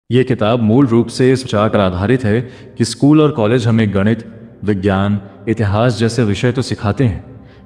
ये किताब मूल रूप से इस विचार पर आधारित है कि स्कूल और कॉलेज हमें गणित, विज्ञान, इतिहास जैसे विषय तो सिखाते हैं,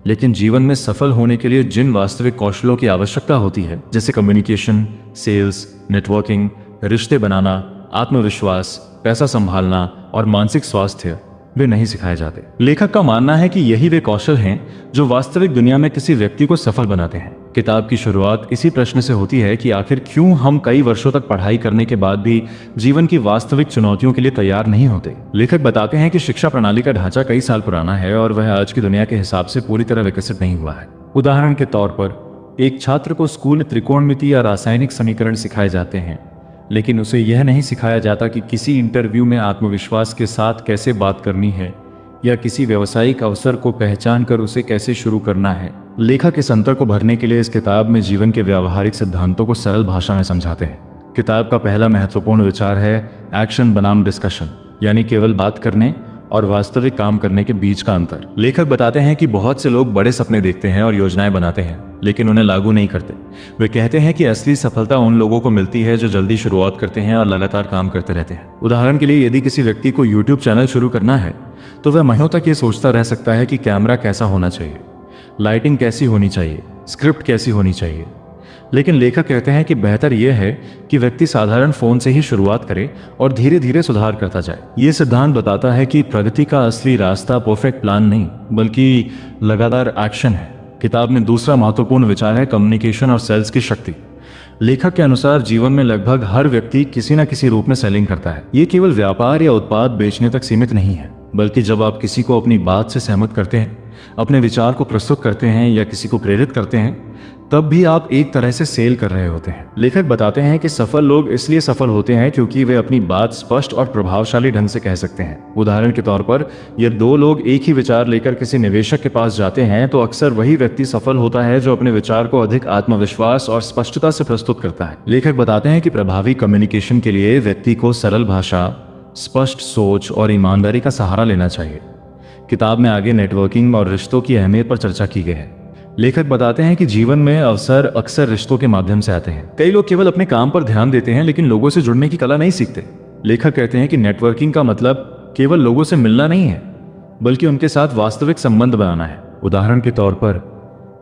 लेकिन जीवन में सफल होने के लिए जिन वास्तविक कौशलों की आवश्यकता होती है, जैसे कम्युनिकेशन, सेल्स, नेटवर्किंग, रिश्ते बनाना, आत्मविश्वास, पैसा संभालना और मानसिक स्वास्थ्य, वे नहीं सिखाए जाते। लेखक का मानना है कि यही वे कौशल हैं जो वास्तविक दुनिया में किसी व्यक्ति को सफल बनाते हैं। किताब की शुरुआत इसी प्रश्न से होती है कि आखिर क्यों हम कई वर्षों तक पढ़ाई करने के बाद भी जीवन की वास्तविक चुनौतियों के लिए तैयार नहीं होते। लेखक बताते हैं कि शिक्षा प्रणाली का ढांचा कई साल पुराना है और वह आज की दुनिया के हिसाब से पूरी तरह विकसित नहीं हुआ है। उदाहरण के तौर पर एक छात्र को स्कूल में त्रिकोणमिति या रासायनिक समीकरण सिखाए जाते हैं, लेकिन उसे यह नहीं सिखाया जाता कि किसी इंटरव्यू में आत्मविश्वास के साथ कैसे बात करनी है या किसी व्यावसायिक अवसर को पहचान कर उसे कैसे शुरू करना है। लेखक इस अंतर को भरने के लिए इस किताब में जीवन के व्यावहारिक सिद्धांतों को सरल भाषा में समझाते हैं। किताब का पहला महत्वपूर्ण विचार है एक्शन बनाम डिस्कशन, यानी केवल बात करने और वास्तविक काम करने के बीच का अंतर। लेखक बताते हैं कि बहुत से लोग बड़े सपने देखते हैं और योजनाएं बनाते हैं, लेकिन उन्हें लागू नहीं करते। वे कहते हैं कि असली सफलता उन लोगों को मिलती है जो जल्दी शुरुआत करते हैं और लगातार काम करते रहते हैं। उदाहरण के लिए, यदि किसी व्यक्ति को YouTube चैनल शुरू करना है तो वह महीनों तक ये सोचता रह सकता है कि कैमरा कैसा होना चाहिए, लाइटिंग कैसी होनी चाहिए, स्क्रिप्ट कैसी होनी चाहिए। लेकिन लेखक कहते हैं कि बेहतर यह है कि व्यक्ति साधारण फोन से ही शुरुआत करे और धीरे धीरे सुधार करता जाए। ये सिद्धांत बताता है कि प्रगति का असली रास्ता परफेक्ट प्लान नहीं, बल्कि लगातार एक्शन है। किताब में दूसरा महत्वपूर्ण विचार है कम्युनिकेशन और सेल्स की शक्ति। लेखक के अनुसार जीवन में लगभग हर व्यक्ति किसी न किसी रूप में सेलिंग करता है। ये केवल व्यापार या उत्पाद बेचने तक सीमित नहीं है, बल्कि जब आप किसी को अपनी बात से सहमत करते हैं, अपने विचार को प्रस्तुत करते हैं या किसी को प्रेरित करते हैं, तब भी आप एक तरह से सेल कर रहे होते हैं। लेखक बताते हैं कि सफल लोग इसलिए सफल होते हैं क्योंकि वे अपनी बात स्पष्ट और प्रभावशाली ढंग से कह सकते हैं। उदाहरण के तौर पर, यदि दो लोग एक ही विचार लेकर किसी निवेशक के पास जाते हैं तो अक्सर वही व्यक्ति सफल होता है जो अपने विचार को अधिक आत्मविश्वास और स्पष्टता से प्रस्तुत करता है। लेखक बताते हैं कि प्रभावी कम्युनिकेशन के लिए व्यक्ति को सरल भाषा, स्पष्ट सोच और ईमानदारी का सहारा लेना चाहिए। किताब में आगे नेटवर्किंग और रिश्तों की अहमियत पर चर्चा की गई है। लेखक बताते हैं कि जीवन में अवसर अक्सर रिश्तों के माध्यम से आते हैं। कई लोग केवल अपने काम पर ध्यान देते हैं लेकिन लोगों से जुड़ने की कला नहीं सीखते। लेखक कहते हैं कि नेटवर्किंग का मतलब केवल लोगों से मिलना नहीं है, बल्कि उनके साथ वास्तविक संबंध बनाना है। उदाहरण के तौर पर,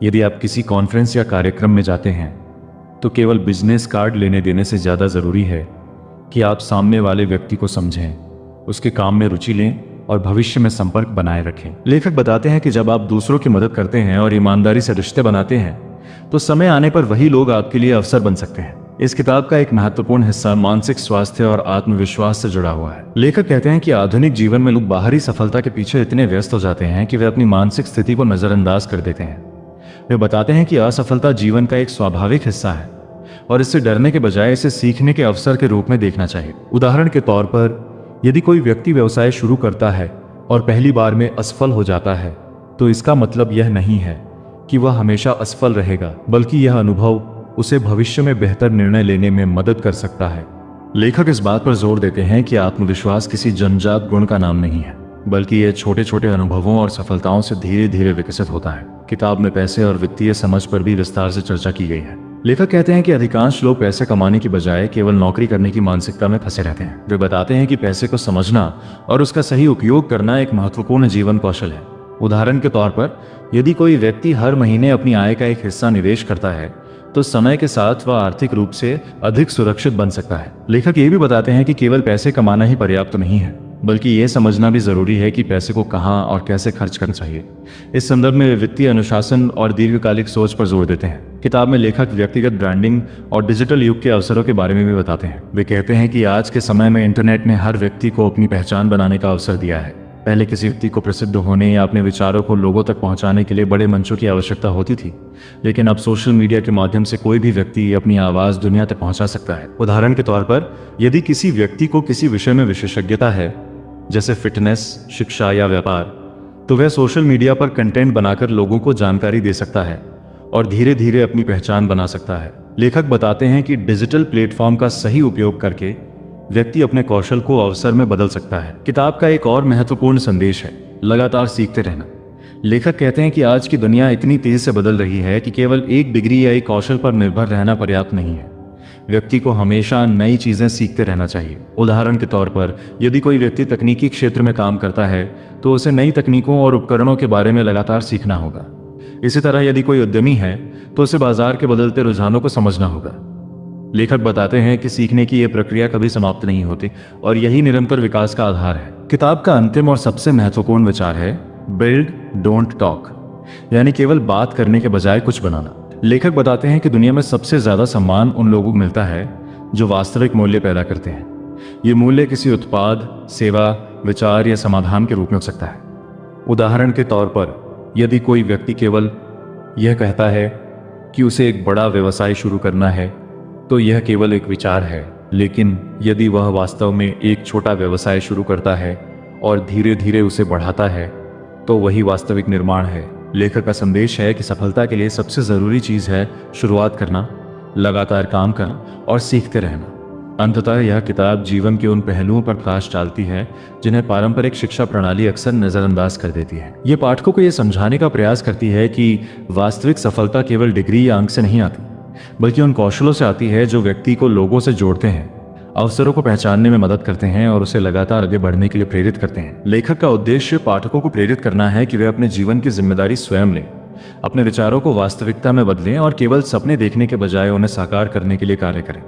यदि आप किसी कॉन्फ्रेंस या कार्यक्रम में जाते हैं तो केवल बिजनेस कार्ड लेने देने से ज्यादा जरूरी है कि आप सामने वाले व्यक्ति को समझें, उसके काम में रुचि लें और भविष्य में संपर्क बनाए रखें। लेखक बताते हैं कि जब आप दूसरों की मदद करते हैं और ईमानदारी से रिश्ते बनाते हैं तो समय आने पर वही लोग आपके लिए अवसर बन सकते हैं। इस किताब का एक महत्वपूर्ण हिस्सा मानसिक स्वास्थ्य और आत्मविश्वास से जुड़ा हुआ है। लेखक कहते हैं कि आधुनिक जीवन में लोग बाहरी सफलता के पीछे इतने व्यस्त हो जाते हैं कि वे अपनी मानसिक स्थिति को नजरअंदाज कर देते हैं। वे बताते हैं कि असफलता जीवन का एक स्वाभाविक हिस्सा है और इससे डरने के बजाय इसे सीखने के अवसर के रूप में देखना चाहिए। उदाहरण के तौर पर, यदि कोई व्यक्ति व्यवसाय शुरू करता है और पहली बार में असफल हो जाता है तो इसका मतलब यह नहीं है कि वह हमेशा असफल रहेगा, बल्कि यह अनुभव उसे भविष्य में बेहतर निर्णय लेने में मदद कर सकता है। लेखक इस बात पर जोर देते हैं कि आत्मविश्वास किसी जन्मजात गुण का नाम नहीं है, बल्कि यह छोटे छोटे अनुभवों और सफलताओं से धीरे धीरे विकसित होता है। किताब में पैसे और वित्तीय समझ पर भी विस्तार से चर्चा की गई है। लेखक कहते हैं कि अधिकांश लोग पैसे कमाने की बजाय केवल नौकरी करने की मानसिकता में फंसे रहते हैं। वे बताते हैं कि पैसे को समझना और उसका सही उपयोग करना एक महत्वपूर्ण जीवन कौशल है। उदाहरण के तौर पर, यदि कोई व्यक्ति हर महीने अपनी आय का एक हिस्सा निवेश करता है तो समय के साथ वह आर्थिक रूप से अधिक सुरक्षित बन सकता है। लेखक ये भी बताते हैं कि केवल पैसे कमाना ही पर्याप्त नहीं है, बल्कि यह समझना भी जरूरी है कि पैसे को कहां और कैसे खर्च करना चाहिए। इस संदर्भ में वित्तीय अनुशासन और दीर्घकालिक सोच पर जोर देते हैं। किताब में लेखक व्यक्तिगत ब्रांडिंग और डिजिटल युग के अवसरों के बारे में भी बताते हैं। वे कहते हैं कि आज के समय में इंटरनेट ने हर व्यक्ति को अपनी पहचान बनाने का अवसर दिया है। पहले किसी व्यक्ति को प्रसिद्ध होने या अपने विचारों को लोगों तक पहुंचाने के लिए बड़े मंचों की आवश्यकता होती थी, लेकिन अब सोशल मीडिया के माध्यम से कोई भी व्यक्ति अपनी आवाज दुनिया तक पहुंचा सकता है। उदाहरण के तौर पर, यदि किसी व्यक्ति को किसी विषय में विशेषज्ञता है, जैसे फिटनेस, शिक्षा या व्यापार, तो वह सोशल मीडिया पर कंटेंट बनाकर लोगों को जानकारी दे सकता है और धीरे धीरे अपनी पहचान बना सकता है। लेखक बताते हैं कि डिजिटल प्लेटफॉर्म का सही उपयोग करके व्यक्ति अपने कौशल को अवसर में बदल सकता है। किताब का एक और महत्वपूर्ण संदेश है लगातार सीखते रहना। लेखक कहते हैं कि आज की दुनिया इतनी तेज से बदल रही है कि केवल एक डिग्री या एक कौशल पर निर्भर रहना पर्याप्त नहीं है। व्यक्ति को हमेशा नई चीज़ें सीखते रहना चाहिए। उदाहरण के तौर पर, यदि कोई व्यक्ति तकनीकी क्षेत्र में काम करता है तो उसे नई तकनीकों और उपकरणों के बारे में लगातार सीखना होगा। इसी तरह यदि कोई उद्यमी है तो उसे बाजार के बदलते रुझानों को समझना होगा। लेखक बताते हैं कि सीखने की यह प्रक्रिया कभी समाप्त नहीं होती और यही निरंतर विकास का आधार है। किताब का अंतिम और सबसे महत्वपूर्ण विचार है बिल्ड डोंट टॉक, यानी केवल बात करने के बजाय कुछ बनाना। लेखक बताते हैं कि दुनिया में सबसे ज्यादा सम्मान उन लोगों को मिलता है जो वास्तविक मूल्य पैदा करते हैं। ये मूल्य किसी उत्पाद, सेवा, विचार या समाधान के रूप में हो सकता है। उदाहरण के तौर पर, यदि कोई व्यक्ति केवल यह कहता है कि उसे एक बड़ा व्यवसाय शुरू करना है तो यह केवल एक विचार है, लेकिन यदि वह वास्तव में एक छोटा व्यवसाय शुरू करता है और धीरे धीरे उसे बढ़ाता है तो वही वास्तविक निर्माण है। लेखक का संदेश है कि सफलता के लिए सबसे जरूरी चीज है शुरुआत करना, लगातार काम करना और सीखते रहना। अंततः यह किताब जीवन के उन पहलुओं पर प्रकाश डालती है जिन्हें पारंपरिक शिक्षा प्रणाली अक्सर नजरअंदाज कर देती है। ये पाठकों को यह समझाने का प्रयास करती है कि वास्तविक सफलता केवल डिग्री या अंक से नहीं आती, बल्कि उन कौशलों से आती है जो व्यक्ति को लोगों से जोड़ते हैं, अवसरों को पहचानने में मदद करते हैं और उसे लगातार आगे बढ़ने के लिए प्रेरित करते हैं। लेखक का उद्देश्य पाठकों को प्रेरित करना है कि वे अपने जीवन की जिम्मेदारी स्वयं लें, अपने विचारों को वास्तविकता में बदलें और केवल सपने देखने के बजाय उन्हें साकार करने के लिए कार्य करें।